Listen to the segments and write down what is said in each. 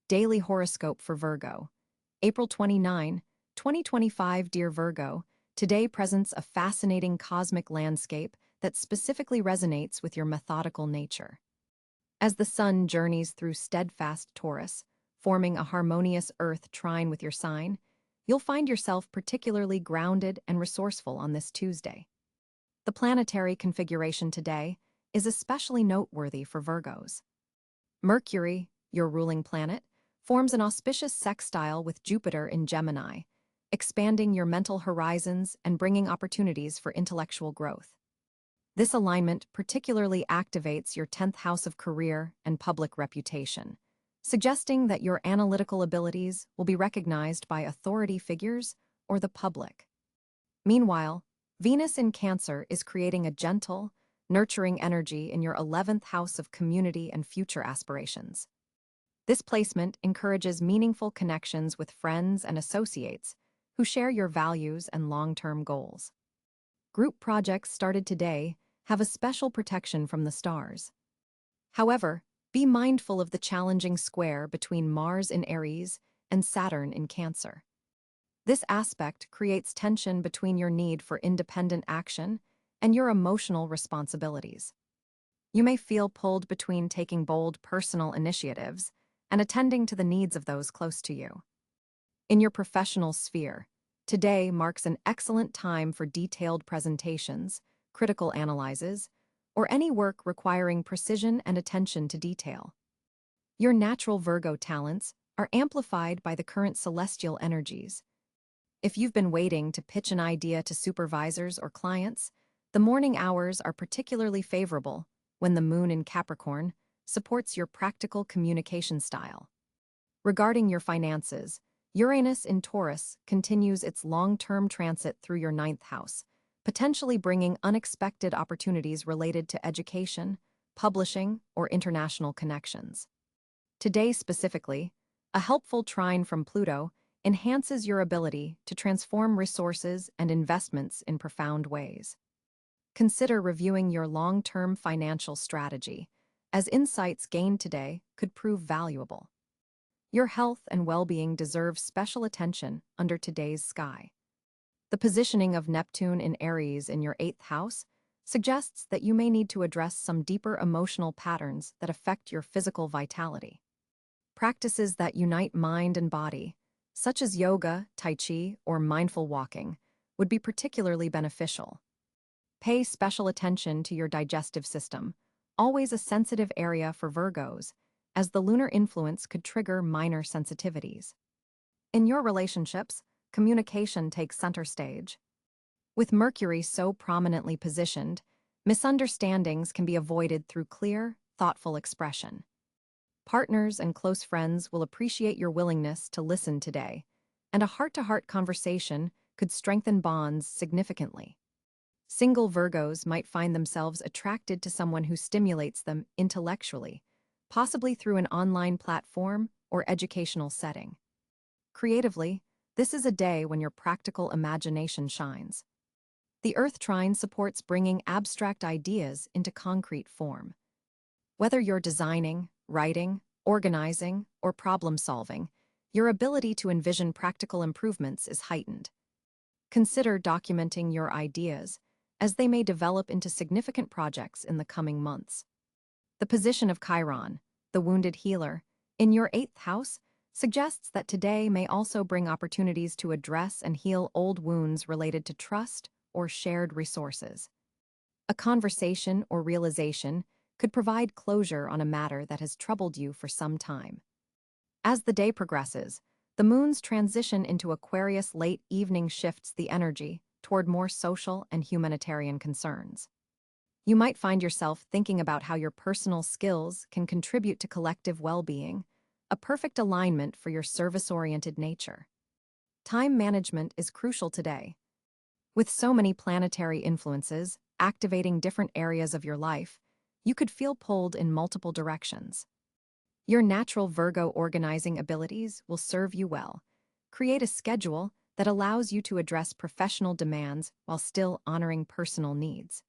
Daily Horoscope for Virgo. April 29, 2025. Dear Virgo, today presents a fascinating cosmic landscape that specifically resonates with your methodical nature. As the sun journeys through steadfast Taurus, forming a harmonious earth trine with your sign, you'll find yourself particularly grounded and resourceful on this Tuesday. The planetary configuration today is especially noteworthy for Virgos. Mercury, your ruling planet, forms an auspicious sextile with Jupiter in Gemini, expanding your mental horizons and bringing opportunities for intellectual growth. This alignment particularly activates your 10th house of career and public reputation, suggesting that your analytical abilities will be recognized by authority figures or the public. Meanwhile, Venus in Cáncer is creating a gentle, nurturing energy in your 11th house of community and future aspirations. This placement encourages meaningful connections with friends and associates who share your values and long-term goals. Group projects started today have a special protection from the stars. However, be mindful of the challenging square between Mars in Aries and Saturn in Cáncer. This aspect creates tension between your need for independent action and your emotional responsibilities. You may feel pulled between taking bold personal initiatives and attending to the needs of those close to you. In your professional sphere, today marks an excellent time for detailed presentations, critical analyses, or any work requiring precision and attention to detail. Your natural Virgo talents are amplified by the current celestial energies. If you've been waiting to pitch an idea to supervisors or clients, the morning hours are particularly favorable when the moon in Capricorn supports your practical communication style. Regarding your finances, Uranus in Taurus continues its long-term transit through your 9th house, potentially bringing unexpected opportunities related to education, publishing, or international connections. Today specifically, a helpful trine from Pluto enhances your ability to transform resources and investments in profound ways. Consider reviewing your long-term financial strategy, as insights gained today could prove valuable. Your health and well-being deserve special attention under today's sky. The positioning of Neptune in Aries in your 8th house suggests that you may need to address some deeper emotional patterns that affect your physical vitality. Practices that unite mind and body, such as yoga, tai chi, or mindful walking, would be particularly beneficial. Pay special attention to your digestive system, always a sensitive area for Virgos, as the lunar influence could trigger minor sensitivities. In your relationships, communication takes center stage. With Mercury so prominently positioned, misunderstandings can be avoided through clear, thoughtful expression. Partners and close friends will appreciate your willingness to listen today, and a heart-to-heart conversation could strengthen bonds significantly. Single Virgos might find themselves attracted to someone who stimulates them intellectually, possibly through an online platform or educational setting. Creatively, this is a day when your practical imagination shines. The Earth trine supports bringing abstract ideas into concrete form. Whether you're designing, writing, organizing, or problem-solving, your ability to envision practical improvements is heightened. Consider documenting your ideas, as they may develop into significant projects in the coming months. The position of Chiron, the wounded healer, in your 8th house suggests that today may also bring opportunities to address and heal old wounds related to trust or shared resources. A conversation or realization could provide closure on a matter that has troubled you for some time. As the day progresses, the moon's transition into Aquarius late evening shifts the energy toward more social and humanitarian concerns. You might find yourself thinking about how your personal skills can contribute to collective well-being, a perfect alignment for your service-oriented nature. Time management is crucial today. With so many planetary influences activating different areas of your life, you could feel pulled in multiple directions. Your natural Virgo organizing abilities will serve you well. Create a schedule that allows you to address professional demands while still honoring personal needs.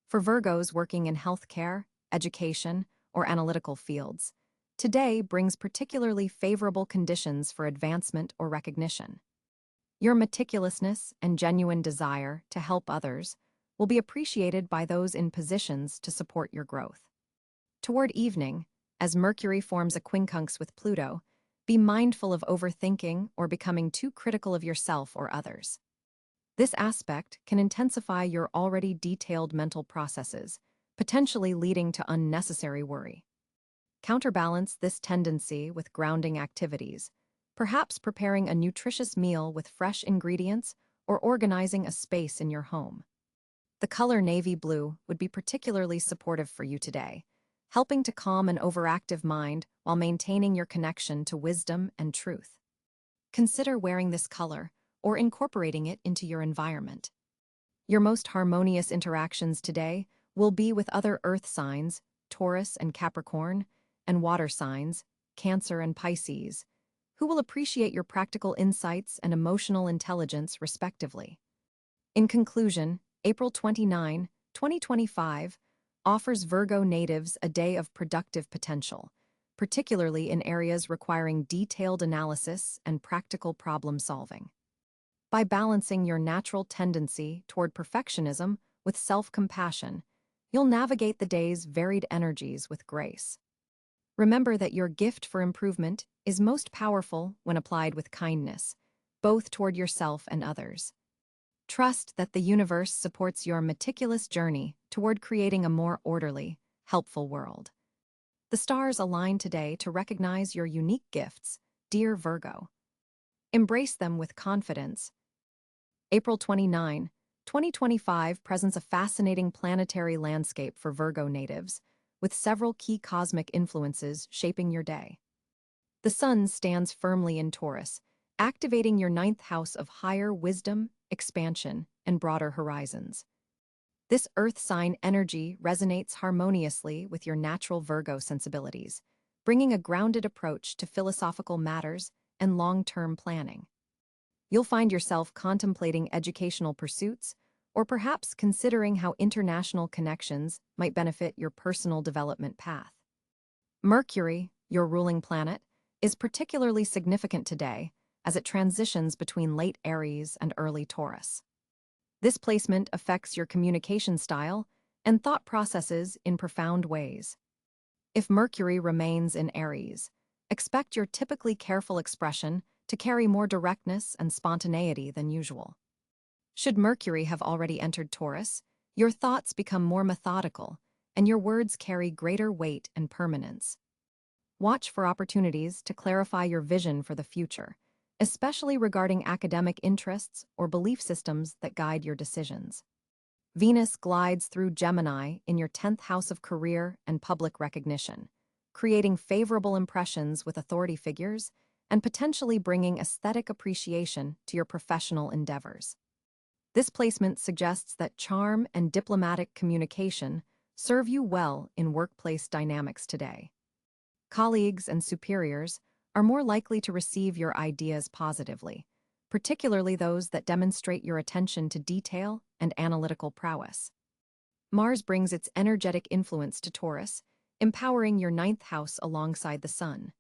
For Virgos working in healthcare, education, or analytical fields, today brings particularly favorable conditions for advancement or recognition. Your meticulousness and genuine desire to help others will be appreciated by those in positions to support your growth. Toward evening, as Mercury forms a quincunx with Pluto, be mindful of overthinking or becoming too critical of yourself or others. This aspect can intensify your already detailed mental processes, potentially leading to unnecessary worry. Counterbalance this tendency with grounding activities, perhaps preparing a nutritious meal with fresh ingredients or organizing a space in your home. The color navy blue would be particularly supportive for you today, helping to calm an overactive mind while maintaining your connection to wisdom and truth. Consider wearing this color or incorporating it into your environment. Your most harmonious interactions today will be with other earth signs, Taurus and Capricorn, and water signs, Cáncer and Pisces, who will appreciate your practical insights and emotional intelligence respectively. In conclusion, April 29, 2025, offers Virgo natives a day of productive potential, particularly in areas requiring detailed analysis and practical problem solving. By balancing your natural tendency toward perfectionism with self-compassion, you'll navigate the day's varied energies with grace. Remember that your gift for improvement is most powerful when applied with kindness, both toward yourself and others. Trust that the universe supports your meticulous journey toward creating a more orderly, helpful world. The stars align today to recognize your unique gifts, dear Virgo. Embrace them with confidence. April 29, 2025 presents a fascinating planetary landscape for Virgo natives, with several key cosmic influences shaping your day. The Sun stands firmly in Taurus, activating your ninth house of higher wisdom, expansion, and broader horizons. This earth sign energy resonates harmoniously with your natural Virgo sensibilities, bringing a grounded approach to philosophical matters and long-term planning. You'll find yourself contemplating educational pursuits, or perhaps considering how international connections might benefit your personal development path. Mercury, your ruling planet, is particularly significant today as it transitions between late Aries and early Taurus. This placement affects your communication style and thought processes in profound ways. If Mercury remains in Aries, expect your typically careful expression to carry more directness and spontaneity than usual. Should Mercury have already entered Taurus, your thoughts become more methodical, and your words carry greater weight and permanence. Watch for opportunities to clarify your vision for the future, especially regarding academic interests or belief systems that guide your decisions. Venus glides through Gemini in your 10th house of career and public recognition, creating favorable impressions with authority figures and potentially bringing aesthetic appreciation to your professional endeavors. This placement suggests that charm and diplomatic communication serve you well in workplace dynamics today. Colleagues and superiors are more likely to receive your ideas positively, particularly those that demonstrate your attention to detail and analytical prowess. Mars brings its energetic influence to Taurus, empowering your ninth house alongside the Sun.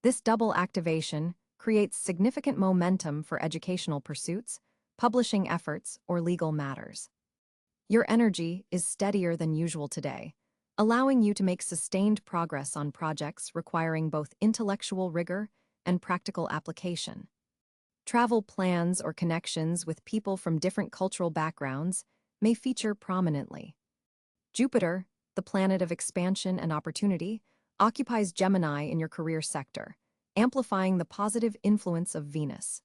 This double activation creates significant momentum for educational pursuits, publishing efforts, or legal matters. Your energy is steadier than usual today, allowing you to make sustained progress on projects requiring both intellectual rigor and practical application. Travel plans or connections with people from different cultural backgrounds may feature prominently. Jupiter, the planet of expansion and opportunity, occupies Gemini in your career sector, amplifying the positive influence of Venus.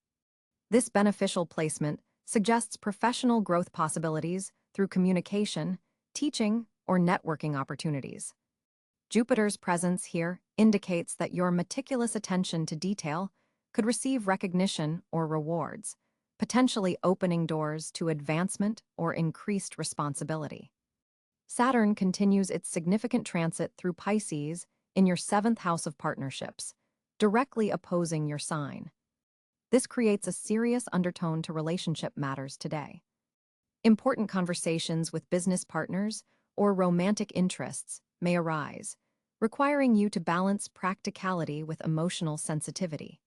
This beneficial placement suggests professional growth possibilities through communication, teaching, or networking opportunities. Jupiter's presence here indicates that your meticulous attention to detail could receive recognition or rewards, potentially opening doors to advancement or increased responsibility. Saturn continues its significant transit through Pisces in your 7th house of partnerships, directly opposing your sign. This creates a serious undertone to relationship matters today. Important conversations with business partners or romantic interests may arise, requiring you to balance practicality with emotional sensitivity.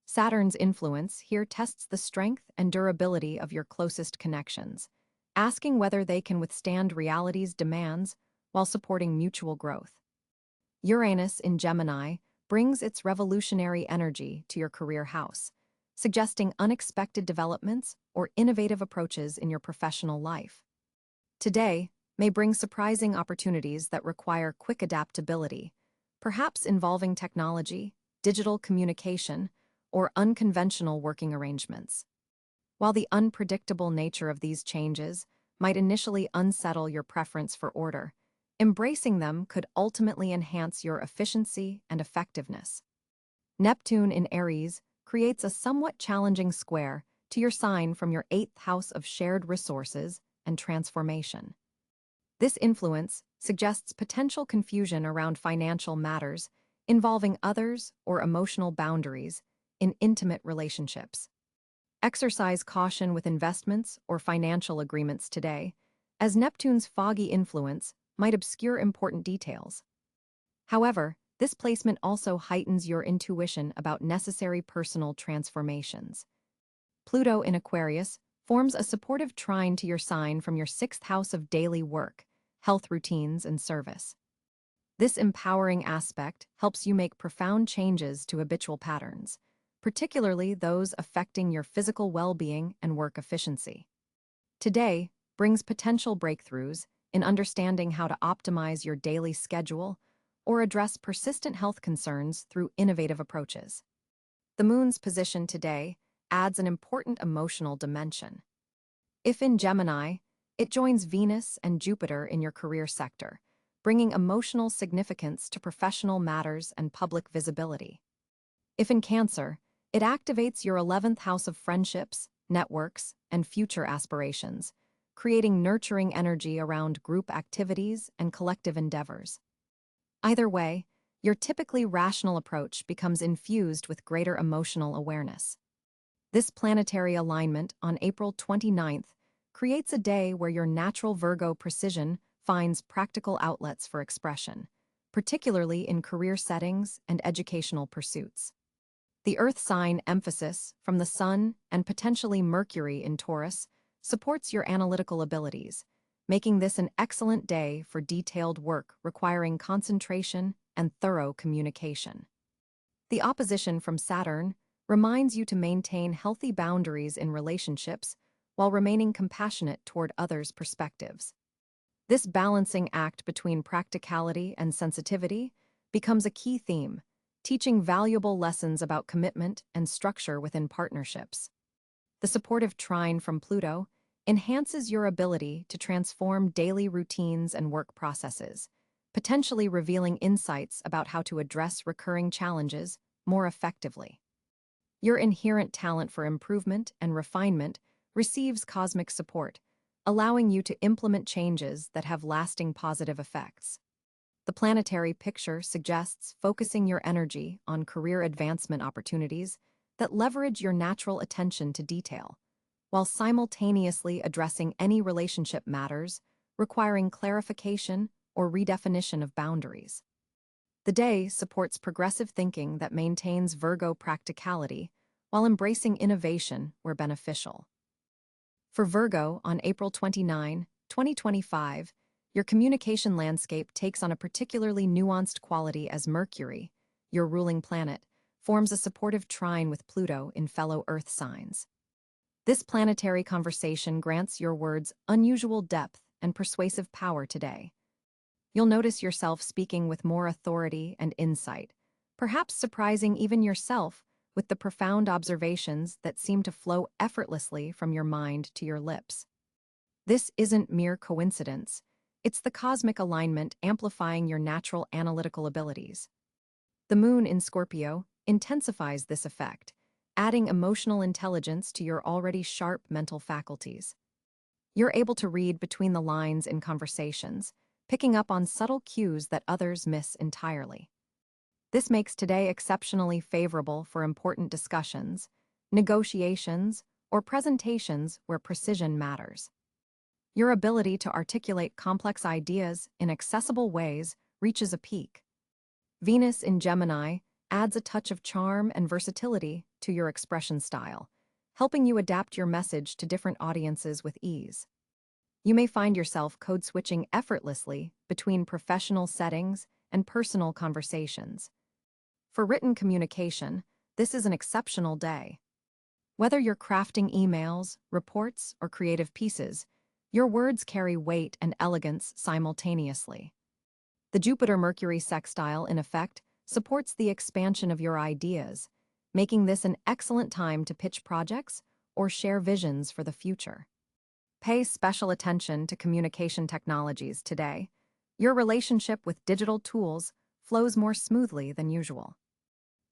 Saturn's influence here tests the strength and durability of your closest connections, asking whether they can withstand reality's demands while supporting mutual growth. Uranus in Gemini brings its revolutionary energy to your career house, suggesting unexpected developments or innovative approaches in your professional life. Today may bring surprising opportunities that require quick adaptability, perhaps involving technology, digital communication, or unconventional working arrangements. While the unpredictable nature of these changes might initially unsettle your preference for order, embracing them could ultimately enhance your efficiency and effectiveness. Neptune in Aries creates a somewhat challenging square to your sign from your 8th house of shared resources and transformation. This influence suggests potential confusion around financial matters involving others or emotional boundaries in intimate relationships. Exercise caution with investments or financial agreements today, as Neptune's foggy influence might obscure important details. However, this placement also heightens your intuition about necessary personal transformations. Pluto in Aquarius forms a supportive trine to your sign from your 6th house of daily work, health routines, and service. This empowering aspect helps you make profound changes to habitual patterns, particularly those affecting your physical well-being and work efficiency. Today brings potential breakthroughs in understanding how to optimize your daily schedule or address persistent health concerns through innovative approaches. The moon's position today adds an important emotional dimension. If in Gemini, it joins Venus and Jupiter in your career sector, bringing emotional significance to professional matters and public visibility. If in Cáncer, it activates your 11th house of friendships, networks, and future aspirations, creating nurturing energy around group activities and collective endeavors. Either way, your typically rational approach becomes infused with greater emotional awareness. This planetary alignment on April 29th creates a day where your natural Virgo precision finds practical outlets for expression, particularly in career settings and educational pursuits. The Earth sign emphasis from the Sun and potentially Mercury in Taurus supports your analytical abilities, making this an excellent day for detailed work requiring concentration and thorough communication. The opposition from Saturn reminds you to maintain healthy boundaries in relationships while remaining compassionate toward others' perspectives. This balancing act between practicality and sensitivity becomes a key theme, teaching valuable lessons about commitment and structure within partnerships. The supportive trine from Pluto enhances your ability to transform daily routines and work processes, potentially revealing insights about how to address recurring challenges more effectively. Your inherent talent for improvement and refinement receives cosmic support, allowing you to implement changes that have lasting positive effects. The planetary picture suggests focusing your energy on career advancement opportunities that leverage your natural attention to detail, while simultaneously addressing any relationship matters requiring clarification or redefinition of boundaries. The day supports progressive thinking that maintains Virgo practicality while embracing innovation where beneficial. For Virgo, on April 29, 2025, your communication landscape takes on a particularly nuanced quality as Mercury, your ruling planet, forms a supportive trine with Pluto in fellow Earth signs. This planetary conversation grants your words unusual depth and persuasive power today. You'll notice yourself speaking with more authority and insight, perhaps surprising even yourself with the profound observations that seem to flow effortlessly from your mind to your lips. This isn't mere coincidence. It's the cosmic alignment amplifying your natural analytical abilities. The moon in Scorpio intensifies this effect, adding emotional intelligence to your already sharp mental faculties. You're able to read between the lines in conversations, picking up on subtle cues that others miss entirely. This makes today exceptionally favorable for important discussions, negotiations, or presentations where precision matters. Your ability to articulate complex ideas in accessible ways reaches a peak, Venus in Gemini adds a touch of charm and versatility to your expression style, helping you adapt your message to different audiences with ease. You may find yourself code switching effortlessly between professional settings and personal conversations. For written communication, this is an exceptional day. Whether you're crafting emails, reports, or creative pieces, your words carry weight and elegance simultaneously. The Jupiter-Mercury sextile, in effect, supports the expansion of your ideas, making this an excellent time to pitch projects or share visions for the future. Pay special attention to communication technologies today. Your relationship with digital tools flows more smoothly than usual.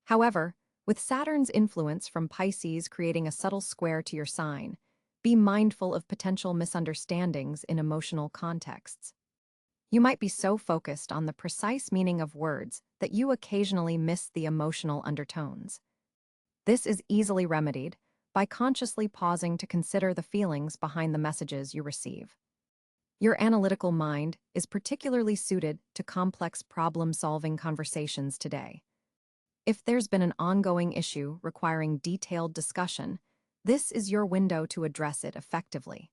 However, with Saturn's influence from Pisces creating a subtle square to your sign, be mindful of potential misunderstandings in emotional contexts. You might be so focused on the precise meaning of words that you occasionally miss the emotional undertones. This is easily remedied by consciously pausing to consider the feelings behind the messages you receive. Your analytical mind is particularly suited to complex problem-solving conversations today. If there's been an ongoing issue requiring detailed discussion, this is your window to address it effectively.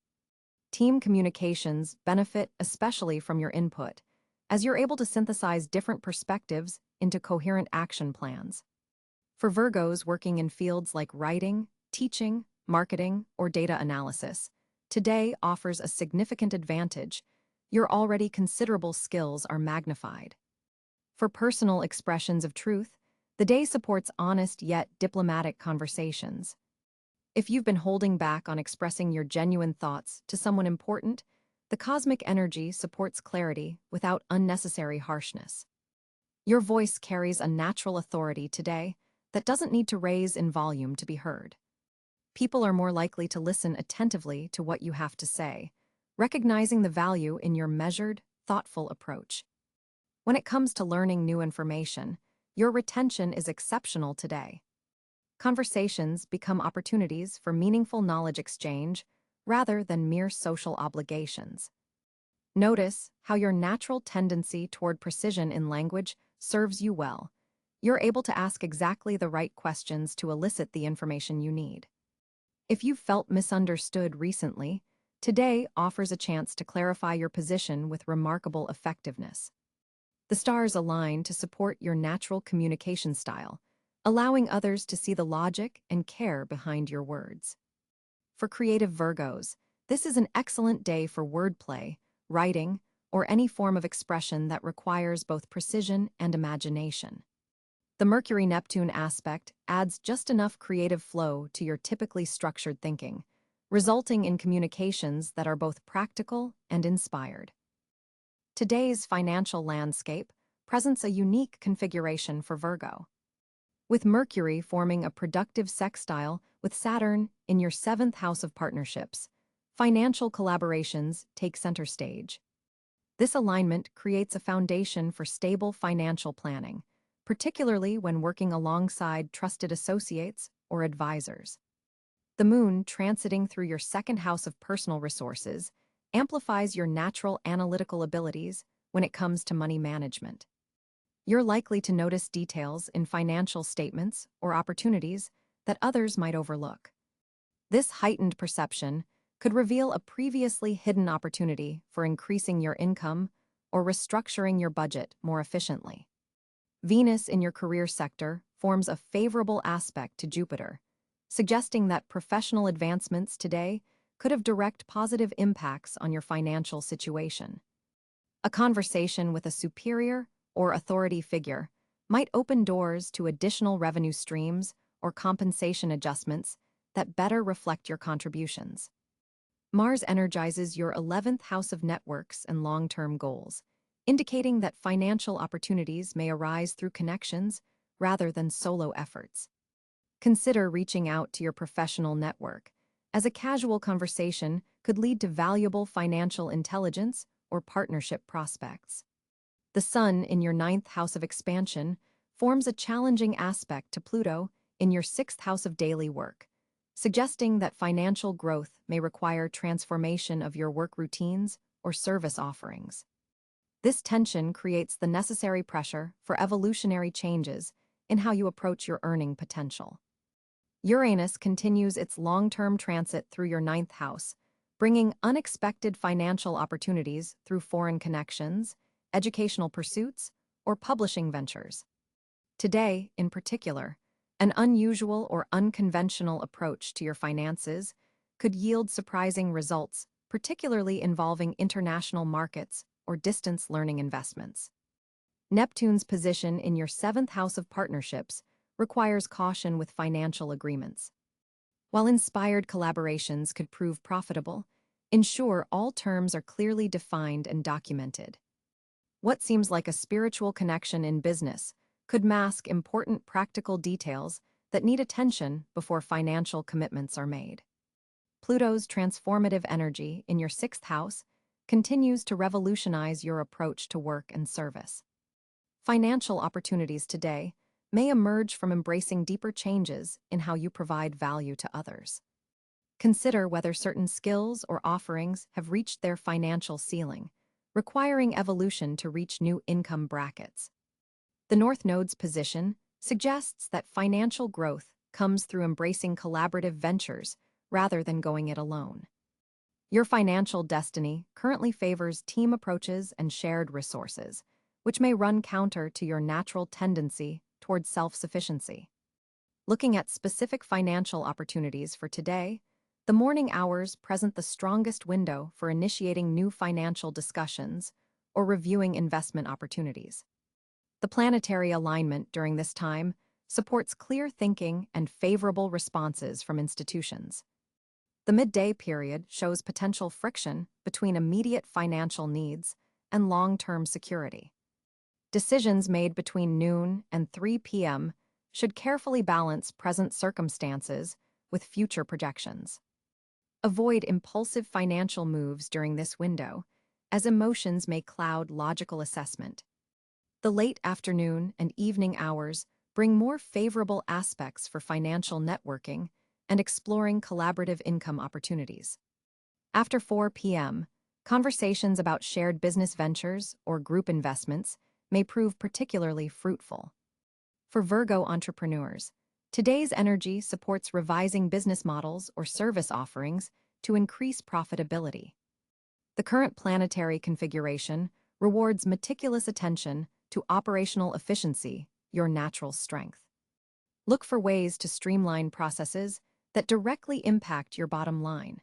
Team communications benefit especially from your input, as you're able to synthesize different perspectives into coherent action plans. For Virgos working in fields like writing, teaching, marketing, or data analysis, today offers a significant advantage. Your already considerable skills are magnified. For personal expressions of truth, the day supports honest yet diplomatic conversations. If you've been holding back on expressing your genuine thoughts to someone important, the cosmic energy supports clarity without unnecessary harshness. Your voice carries a natural authority today that doesn't need to raise in volume to be heard. People are more likely to listen attentively to what you have to say, recognizing the value in your measured, thoughtful approach. When it comes to learning new information, your retention is exceptional today. Conversations become opportunities for meaningful knowledge exchange rather than mere social obligations. Notice how your natural tendency toward precision in language serves you well. You're able to ask exactly the right questions to elicit the information you need. If you've felt misunderstood recently, today offers a chance to clarify your position with remarkable effectiveness. The stars align to support your natural communication style, allowing others to see the logic and care behind your words. For creative Virgos, this is an excellent day for wordplay, writing, or any form of expression that requires both precision and imagination. The Mercury-Neptune aspect adds just enough creative flow to your typically structured thinking, resulting in communications that are both practical and inspired. Today's financial landscape presents a unique configuration for Virgo. With Mercury forming a productive sextile with Saturn in your 7th house of partnerships, financial collaborations take center stage. This alignment creates a foundation for stable financial planning, particularly when working alongside trusted associates or advisors. The moon transiting through your 2nd house of personal resources amplifies your natural analytical abilities when it comes to money management. You're likely to notice details in financial statements or opportunities that others might overlook. This heightened perception could reveal a previously hidden opportunity for increasing your income or restructuring your budget more efficiently. Venus in your career sector forms a favorable aspect to Jupiter, suggesting that professional advancements today could have direct positive impacts on your financial situation. A conversation with a superior or authority figure might open doors to additional revenue streams or compensation adjustments that better reflect your contributions. Mars energizes your 11th house of networks and long-term goals, indicating that financial opportunities may arise through connections rather than solo efforts. Consider reaching out to your professional network, as a casual conversation could lead to valuable financial intelligence or partnership prospects. The Sun in your 9th house of expansion forms a challenging aspect to Pluto in your 6th house of daily work, suggesting that financial growth may require transformation of your work routines or service offerings. This tension creates the necessary pressure for evolutionary changes in how you approach your earning potential. Uranus continues its long-term transit through your ninth house, bringing unexpected financial opportunities through foreign connections, educational pursuits, or publishing ventures. Today, in particular, an unusual or unconventional approach to your finances could yield surprising results, particularly involving international markets or distance learning investments. Neptune's position in your seventh house of partnerships requires caution with financial agreements. While inspired collaborations could prove profitable, ensure all terms are clearly defined and documented. What seems like a spiritual connection in business could mask important practical details that need attention before financial commitments are made. Pluto's transformative energy in your sixth house continues to revolutionize your approach to work and service. Financial opportunities today may emerge from embracing deeper changes in how you provide value to others. Consider whether certain skills or offerings have reached their financial ceiling, requiring evolution to reach new income brackets. The North Node's position suggests that financial growth comes through embracing collaborative ventures rather than going it alone. Your financial destiny currently favors team approaches and shared resources, which may run counter to your natural tendency towards self-sufficiency. Looking at specific financial opportunities for today, the morning hours present the strongest window for initiating new financial discussions or reviewing investment opportunities. The planetary alignment during this time supports clear thinking and favorable responses from institutions. The midday period shows potential friction between immediate financial needs and long-term security. Decisions made between noon and 3 p.m. should carefully balance present circumstances with future projections. Avoid impulsive financial moves during this window, as emotions may cloud logical assessment. The late afternoon and evening hours bring more favorable aspects for financial networking and exploring collaborative income opportunities. After 4 p.m., conversations about shared business ventures or group investments may prove particularly fruitful. For Virgo entrepreneurs, today's energy supports revising business models or service offerings to increase profitability. The current planetary configuration rewards meticulous attention to operational efficiency, your natural strength. Look for ways to streamline processes that directly impact your bottom line.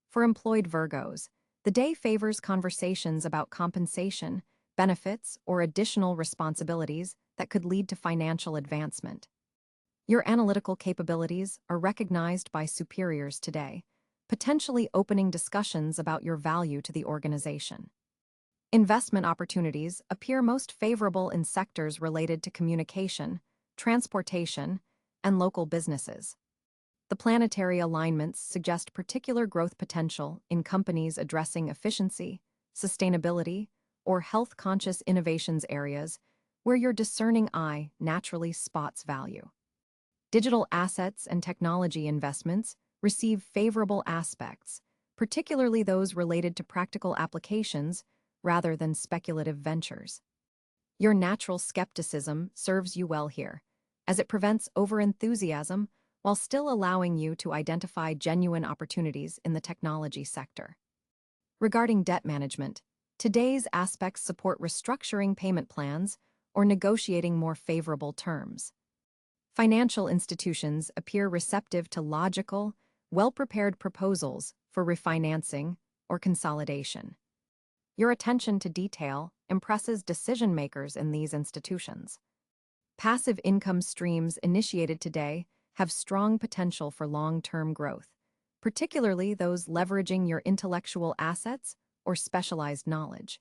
For employed Virgos, the day favors conversations about compensation, benefits, or additional responsibilities that could lead to financial advancement. Your analytical capabilities are recognized by superiors today, potentially opening discussions about your value to the organization. Investment opportunities appear most favorable in sectors related to communication, transportation, and local businesses. The planetary alignments suggest particular growth potential in companies addressing efficiency, sustainability, or health-conscious innovations areas where your discerning eye naturally spots value. Digital assets and technology investments receive favorable aspects, particularly those related to practical applications rather than speculative ventures. Your natural skepticism serves you well here, as it prevents overenthusiasm while still allowing you to identify genuine opportunities in the technology sector. Regarding debt management, today's aspects support restructuring payment plans or negotiating more favorable terms. Financial institutions appear receptive to logical, well-prepared proposals for refinancing or consolidation. Your attention to detail impresses decision-makers in these institutions. Passive income streams initiated today have strong potential for long-term growth, particularly those leveraging your intellectual assets or specialized knowledge.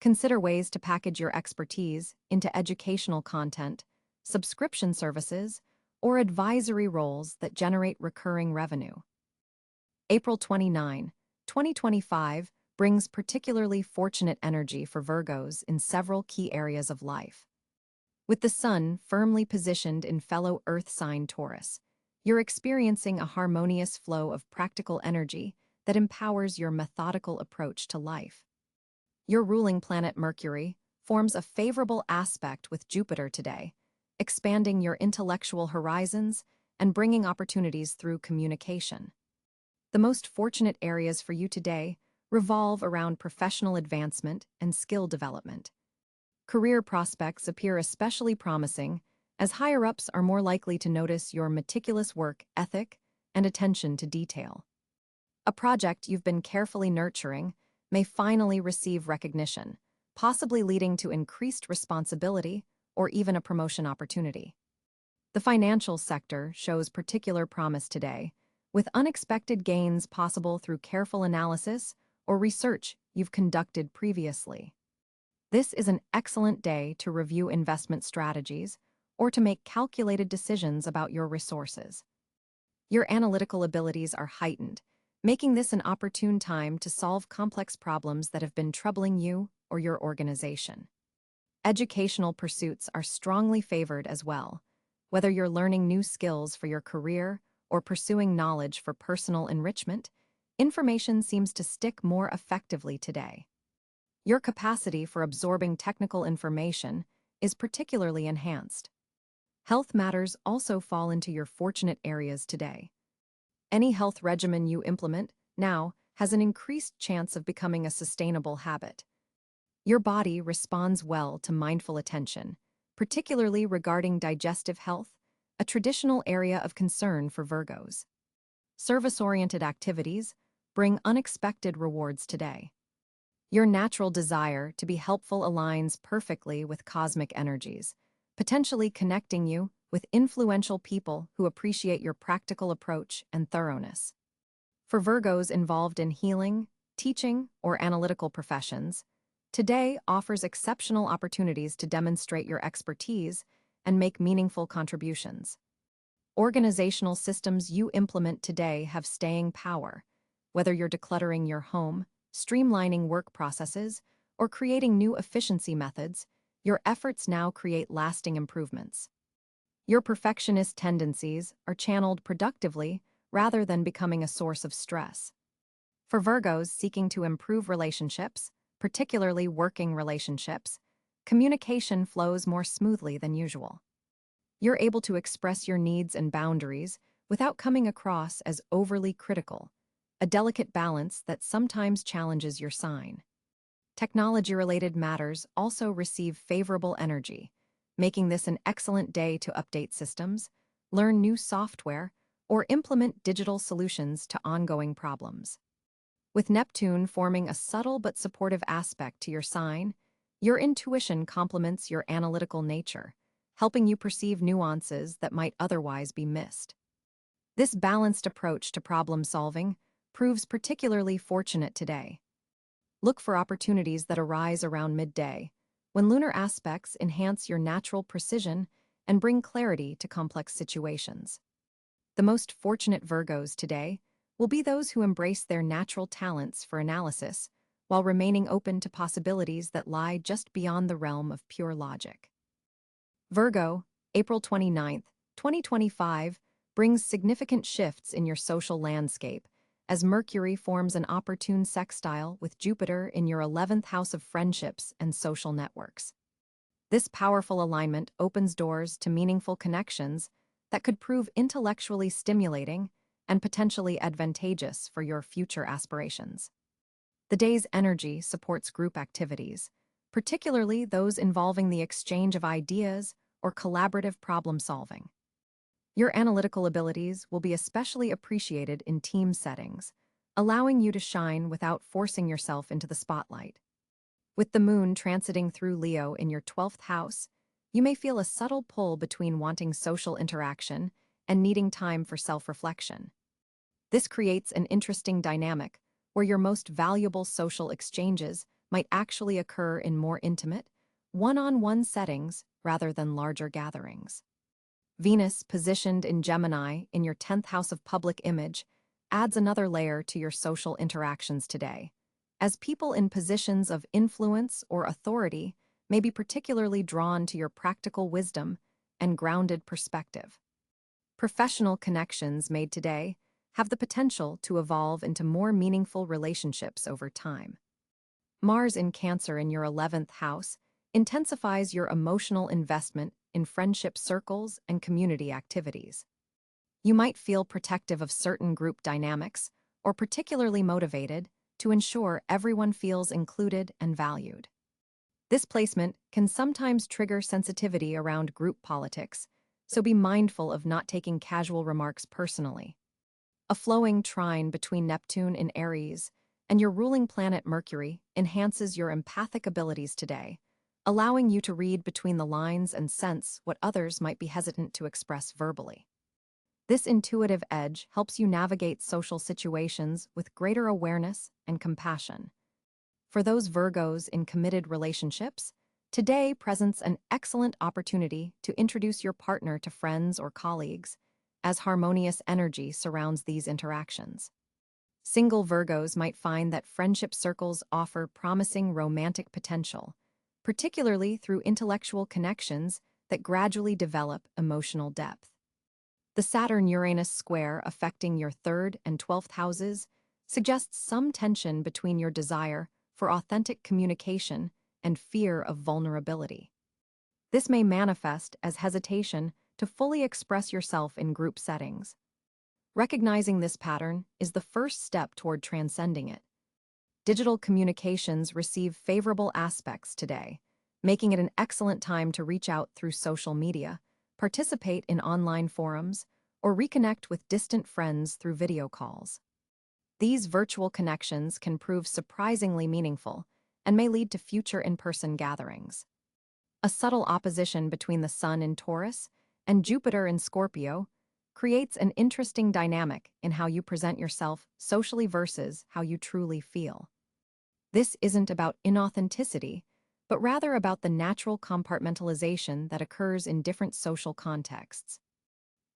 Consider ways to package your expertise into educational content, subscription services, or advisory roles that generate recurring revenue. April 29, 2025 brings particularly fortunate energy for Virgos in several key areas of life. With the Sun firmly positioned in fellow Earth sign Taurus, you're experiencing a harmonious flow of practical energy that empowers your methodical approach to life. Your ruling planet Mercury forms a favorable aspect with Jupiter today, expanding your intellectual horizons and bringing opportunities through communication. The most fortunate areas for you today revolve around professional advancement and skill development. Career prospects appear especially promising, as higher-ups are more likely to notice your meticulous work ethic and attention to detail. A project you've been carefully nurturing may finally receive recognition, possibly leading to increased responsibility or even a promotion opportunity. The financial sector shows particular promise today, with unexpected gains possible through careful analysis or research you've conducted previously. This is an excellent day to review investment strategies or to make calculated decisions about your resources. Your analytical abilities are heightened, making this an opportune time to solve complex problems that have been troubling you or your organization. Educational pursuits are strongly favored as well, whether you're learning new skills for your career or pursuing knowledge for personal enrichment. Information seems to stick more effectively today. Your capacity for absorbing technical information is particularly enhanced. Health matters also fall into your fortunate areas today. Any health regimen you implement now has an increased chance of becoming a sustainable habit. Your body responds well to mindful attention, particularly regarding digestive health, a traditional area of concern for Virgos. Service-oriented activities bring unexpected rewards today. Your natural desire to be helpful aligns perfectly with cosmic energies, potentially connecting you with influential people who appreciate your practical approach and thoroughness. For Virgos involved in healing, teaching, or analytical professions, today offers exceptional opportunities to demonstrate your expertise and make meaningful contributions. Organizational systems you implement today have staying power, whether you're decluttering your home, streamlining work processes, or creating new efficiency methods. Your efforts now create lasting improvements. Your perfectionist tendencies are channeled productively rather than becoming a source of stress. For Virgos seeking to improve relationships, particularly working relationships, communication flows more smoothly than usual. You're able to express your needs and boundaries without coming across as overly critical, a delicate balance that sometimes challenges your sign. Technology-related matters also receive favorable energy, making this an excellent day to update systems, learn new software, or implement digital solutions to ongoing problems. With Neptune forming a subtle but supportive aspect to your sign, your intuition complements your analytical nature, helping you perceive nuances that might otherwise be missed. This balanced approach to problem-solving proves particularly fortunate today. Look for opportunities that arise around midday, when lunar aspects enhance your natural precision and bring clarity to complex situations. The most fortunate Virgos today will be those who embrace their natural talents for analysis while remaining open to possibilities that lie just beyond the realm of pure logic. Virgo, April 29th, 2025, brings significant shifts in your social landscape as Mercury forms an opportune sextile with Jupiter in your 11th house of friendships and social networks. This powerful alignment opens doors to meaningful connections that could prove intellectually stimulating and potentially advantageous for your future aspirations. The day's energy supports group activities, particularly those involving the exchange of ideas or collaborative problem-solving. Your analytical abilities will be especially appreciated in team settings, allowing you to shine without forcing yourself into the spotlight. With the moon transiting through Leo in your 12th house, you may feel a subtle pull between wanting social interaction and needing time for self-reflection. This creates an interesting dynamic where your most valuable social exchanges might actually occur in more intimate, one-on-one settings rather than larger gatherings. Venus, positioned in Gemini in your 10th house of public image, adds another layer to your social interactions today, as people in positions of influence or authority may be particularly drawn to your practical wisdom and grounded perspective. Professional connections made today have the potential to evolve into more meaningful relationships over time. Mars in Cancer in your 11th house intensifies your emotional investment in friendship circles and community activities. You might feel protective of certain group dynamics or particularly motivated to ensure everyone feels included and valued. This placement can sometimes trigger sensitivity around group politics, so be mindful of not taking casual remarks personally. A flowing trine between Neptune in Aries and your ruling planet Mercury enhances your empathic abilities today, allowing you to read between the lines and sense what others might be hesitant to express verbally. This intuitive edge helps you navigate social situations with greater awareness and compassion. For those Virgos in committed relationships, today presents an excellent opportunity to introduce your partner to friends or colleagues, as harmonious energy surrounds these interactions. Single Virgos might find that friendship circles offer promising romantic potential, particularly through intellectual connections that gradually develop emotional depth. The Saturn-Uranus square affecting your 3rd and 12th houses suggests some tension between your desire for authentic communication and fear of vulnerability. This may manifest as hesitation to fully express yourself in group settings. Recognizing this pattern is the first step toward transcending it. Digital communications receive favorable aspects today, making it an excellent time to reach out through social media, participate in online forums, or reconnect with distant friends through video calls. These virtual connections can prove surprisingly meaningful and may lead to future in-person gatherings. A subtle opposition between the Sun in Taurus and Jupiter in Scorpio creates an interesting dynamic in how you present yourself socially versus how you truly feel. This isn't about inauthenticity, but rather about the natural compartmentalization that occurs in different social contexts.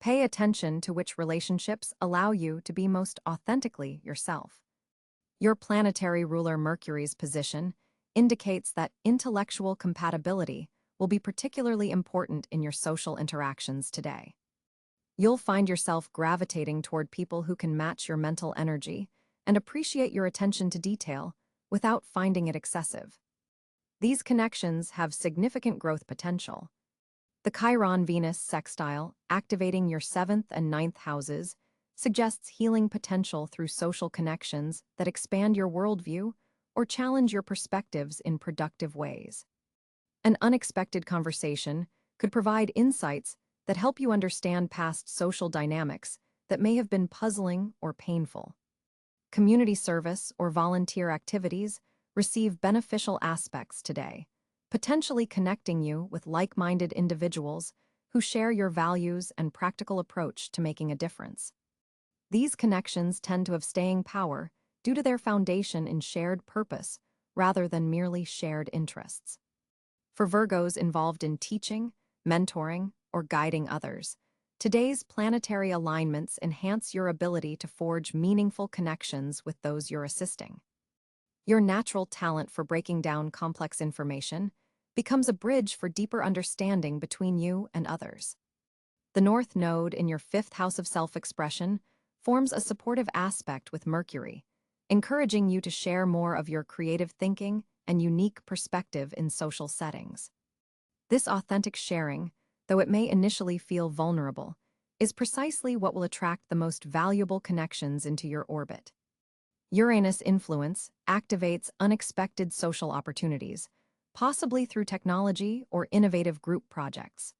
Pay attention to which relationships allow you to be most authentically yourself. Your planetary ruler Mercury's position indicates that intellectual compatibility will be particularly important in your social interactions today. You'll find yourself gravitating toward people who can match your mental energy and appreciate your attention to detail without finding it excessive. These connections have significant growth potential. The Chiron-Venus sextile, activating your 7th and 9th houses, suggests healing potential through social connections that expand your worldview or challenge your perspectives in productive ways. An unexpected conversation could provide insights that help you understand past social dynamics that may have been puzzling or painful. Community service or volunteer activities receive beneficial aspects today, potentially connecting you with like-minded individuals who share your values and practical approach to making a difference. These connections tend to have staying power due to their foundation in shared purpose rather than merely shared interests. For Virgos involved in teaching, mentoring, or guiding others, today's planetary alignments enhance your ability to forge meaningful connections with those you're assisting. Your natural talent for breaking down complex information becomes a bridge for deeper understanding between you and others. The North Node in your 5th house of self-expression forms a supportive aspect with Mercury, encouraging you to share more of your creative thinking and unique perspective in social settings. This authentic sharing, though it may initially feel vulnerable, is precisely what will attract the most valuable connections into your orbit. Uranus influence activates unexpected social opportunities, possibly through technology or innovative group projects.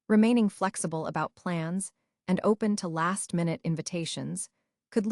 Remaining flexible about plans and open to last-minute invitations could lead